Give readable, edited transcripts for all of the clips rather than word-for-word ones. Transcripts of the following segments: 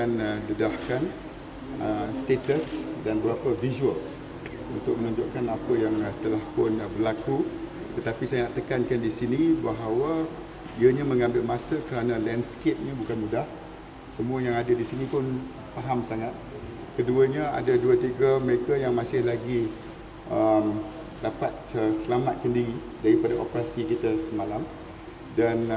akan dedahkan status dan beberapa visual untuk menunjukkan apa yang telah pun berlaku. Tetapi saya nak tekankan di sini bahawa ianya mengambil masa kerana landscape-nya bukan mudah. Semua yang ada di sini pun faham sangat. Keduanya ada 2-3 mereka yang masih lagi dapat selamatkan diri daripada operasi kita semalam. Dan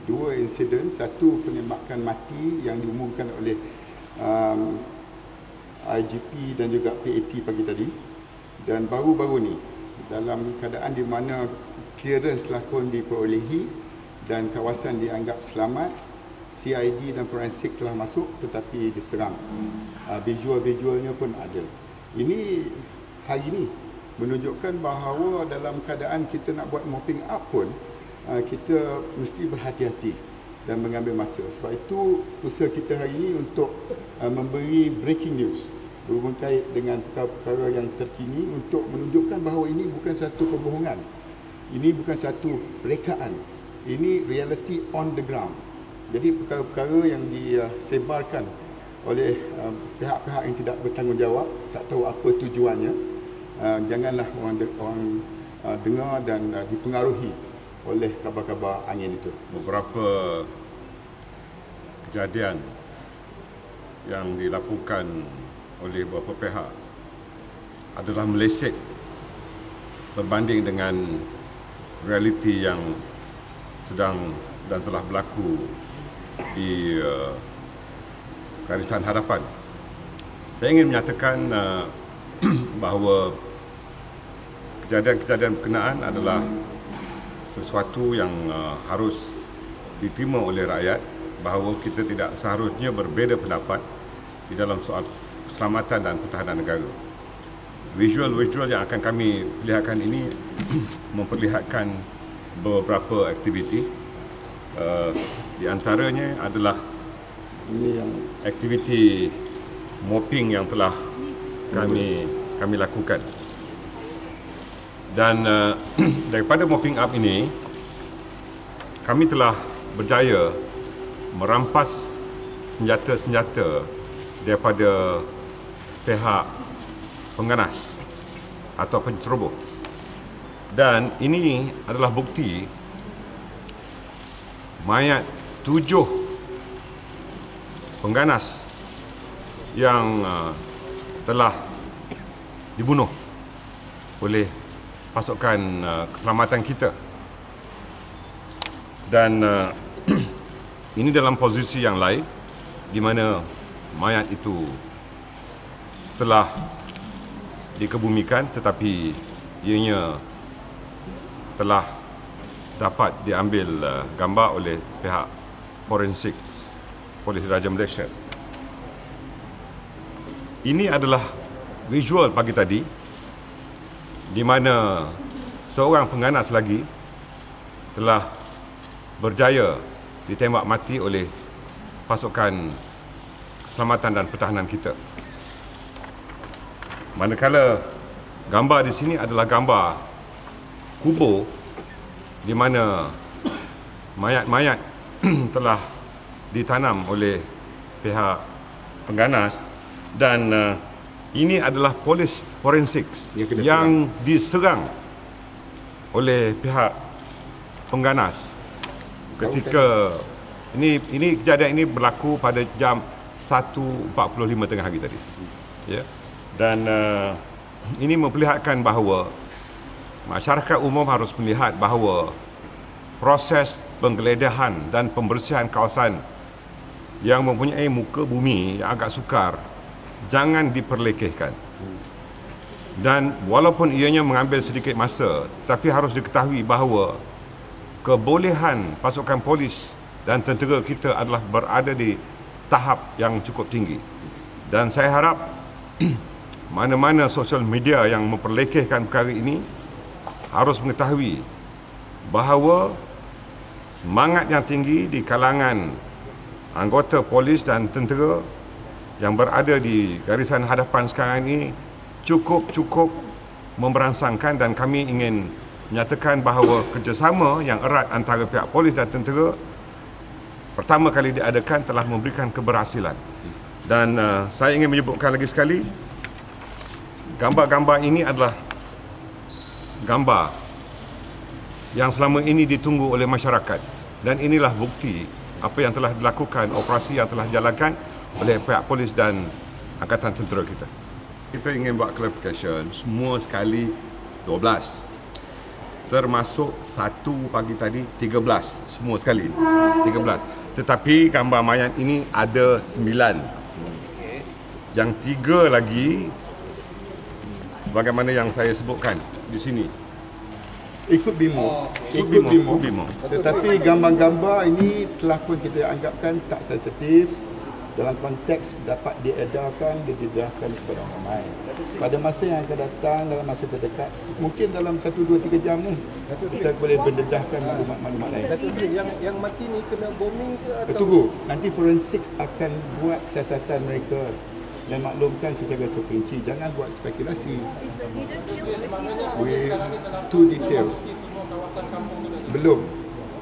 dua insiden, satu penembakan mati yang diumumkan oleh IGP dan juga PAT pagi tadi, dan baru-baru ni dalam keadaan di mana clearance telah pun diperolehi dan kawasan dianggap selamat, CID dan forensik telah masuk tetapi diserang. Visual-visualnya pun ada. Ini hari ini menunjukkan bahawa dalam keadaan kita nak buat mopping up pun kita mesti berhati-hati dan mengambil masa. Sebab itu usaha kita hari ini untuk memberi breaking news berhubung kait dengan perkara-perkara yang terkini untuk menunjukkan bahawa ini bukan satu kebohongan. Ini bukan satu rekaan. Ini reality on the ground. Jadi perkara-perkara yang disebarkan oleh pihak-pihak yang tidak bertanggungjawab, tak tahu apa tujuannya, janganlah orang dengar dan dipengaruhi oleh kabar-kabar angin itu. Beberapa kejadian yang dilakukan oleh beberapa pihak adalah meleset berbanding dengan realiti yang sedang dan telah berlaku di Garisan Hadapan. Saya ingin menyatakan bahawa kejadian-kejadian berkenaan adalah sesuatu yang harus diterima oleh rakyat, bahawa kita tidak seharusnya berbeza pendapat di dalam soal keselamatan dan pertahanan negara. Visual yang akan kami perlihatkan ini memperlihatkan beberapa aktiviti. Di antaranya adalah aktiviti mopping yang telah kami lakukan. Dan daripada mopping up ini, kami telah berjaya merampas senjata-senjata daripada pihak pengganas atau penceroboh. Dan ini adalah bukti mayat 7 pengganas yang telah dibunuh oleh pasukan keselamatan kita. Dan ini dalam posisi yang lain, di mana mayat itu telah dikebumikan tetapi ianya telah dapat diambil gambar oleh pihak forensik Polis Diraja Malaysia. Ini adalah visual pagi tadi di mana seorang pengganas lagi telah berjaya ditembak mati oleh pasukan keselamatan dan pertahanan kita. Manakala gambar di sini adalah gambar kubur di mana mayat-mayat telah ditanam oleh pihak pengganas, dan ini adalah polis forensik yang diserang oleh pihak pengganas ketika ini kejadian ini berlaku pada jam 1.45 tengah hari tadi. Ya. Dan ini memperlihatkan bahawa masyarakat umum harus melihat bahawa proses penggeledahan dan pembersihan kawasan yang mempunyai muka bumi yang agak sukar jangan diperlekehkan. Dan walaupun ianya mengambil sedikit masa, tapi harus diketahui bahawa kebolehan pasukan polis dan tentera kita adalah berada di tahap yang cukup tinggi. Dan saya harap mana-mana sosial media yang memperlekehkan perkara ini harus mengetahui bahawa semangat yang tinggi di kalangan anggota polis dan tentera yang berada di garisan hadapan sekarang ini cukup memberangsangkan, dan kami ingin menyatakan bahawa kerjasama yang erat antara pihak polis dan tentera pertama kali diadakan telah memberikan keberhasilan. Dan saya ingin menyebutkan lagi sekali, gambar-gambar ini adalah gambar yang selama ini ditunggu oleh masyarakat, dan inilah bukti apa yang telah dilakukan, operasi yang telah dijalankan oleh pihak polis dan Angkatan Tentera kita. Kita ingin buat clarification, semua sekali 12, termasuk satu pagi tadi 13, semua sekali 13. Tetapi gambar mayat ini ada 9. Yang 3 lagi sebagaimana yang saya sebutkan di sini ikut BIMO. ikut BIMO. Tetapi gambar-gambar ini telah pun kita anggapkan tak sensitif dalam konteks dapat diedarkan, didedahkan kepada ramai. Pada masa yang akan datang, dalam masa terdekat, mungkin dalam 1, 2, 3 jam ni kita boleh berdedahkan maklumat-maklumat lain. Yang mati ni kena bombing ke atau? Tunggu, nanti forensik akan buat siasatan mereka dan maklumkan secara terperinci. Jangan buat spekulasi. We too detail. Belum.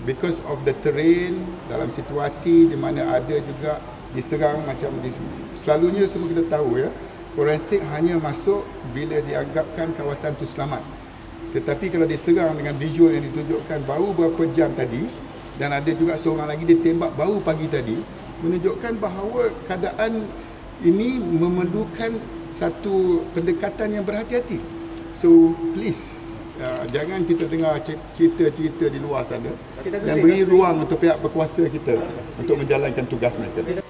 Because of the terrain, dalam situasi di mana ada juga diserang macam selalunya semua kita tahu ya, forensik hanya masuk bila dianggapkan kawasan itu selamat. Tetapi kalau diserang dengan visual yang ditunjukkan baru berapa jam tadi, dan ada juga seorang lagi ditembak baru pagi tadi, menunjukkan bahawa keadaan ini memerlukan satu pendekatan yang berhati-hati. So please, jangan kita dengar cerita-cerita di luar sana dan beri ruang untuk pihak berkuasa kita untuk menjalankan tugas mereka.